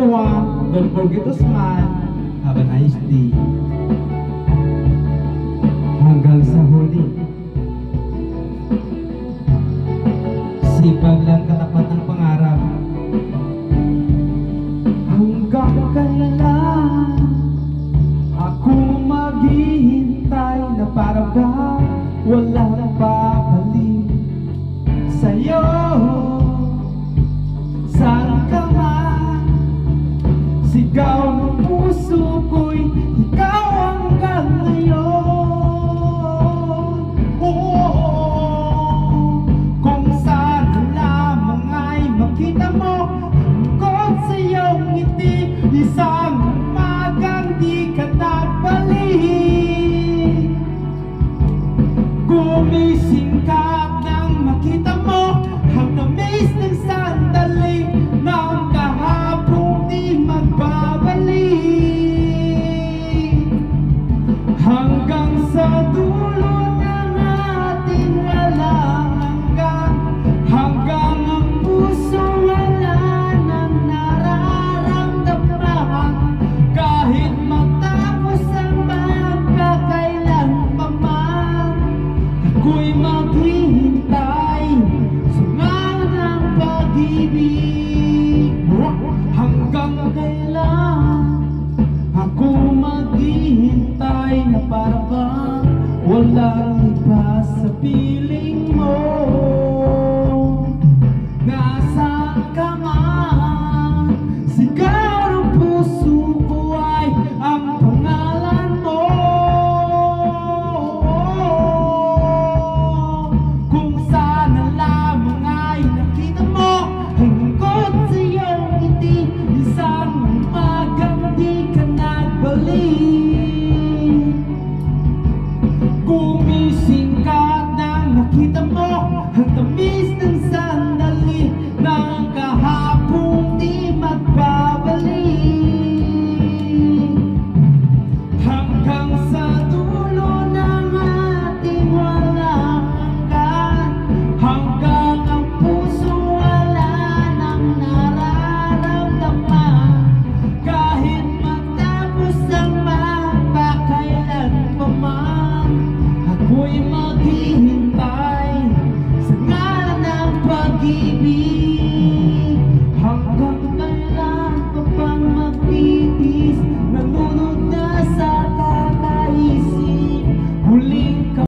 one, don't forget to smile. Have a nice day. Hanggang sa huli, sipag lang katapat ng pangarap. Hanggang kailan ako maghihintay na para ba walang babalik sa'yo? Saan ka man, sigaw ng puso ko'y ikaw hanggang ngayon. Oh, kung sana lamang ay makita mo hanggang sa iyong ngiti, isang umagang di ka nagbalik. Gumising ka nang makita mo ang tamis ng sandali ng kahapong di magbabalik. Hanggang sa dulo ng ating walang hanggan, hanggang ang puso wala nang nararamdaman. Kahit matapos ang magkakailan pa man, ako'y maghihintay sa ngalan ng pag-ibig. Hanggang kailan ako maghihintay na para bang walang iba sa piling mo? Nasaan ka man, sigaw ng puso ko ay ang pangalan mo. Kung sana lamang ay nakita mo hanggang sa iyong ngiti, isang umagang di ka nagbalik. Gumising ka nang nakita mo ang tamis ng sandali ng kahapong di magbabalik. Hanggang sa dulo ng ating walang hanggan, hanggang ang puso wala nang nararamdaman. Kahit matapos ang magkakailan pa man, ako'y maghihintay sa ngalan ng pag-ibig.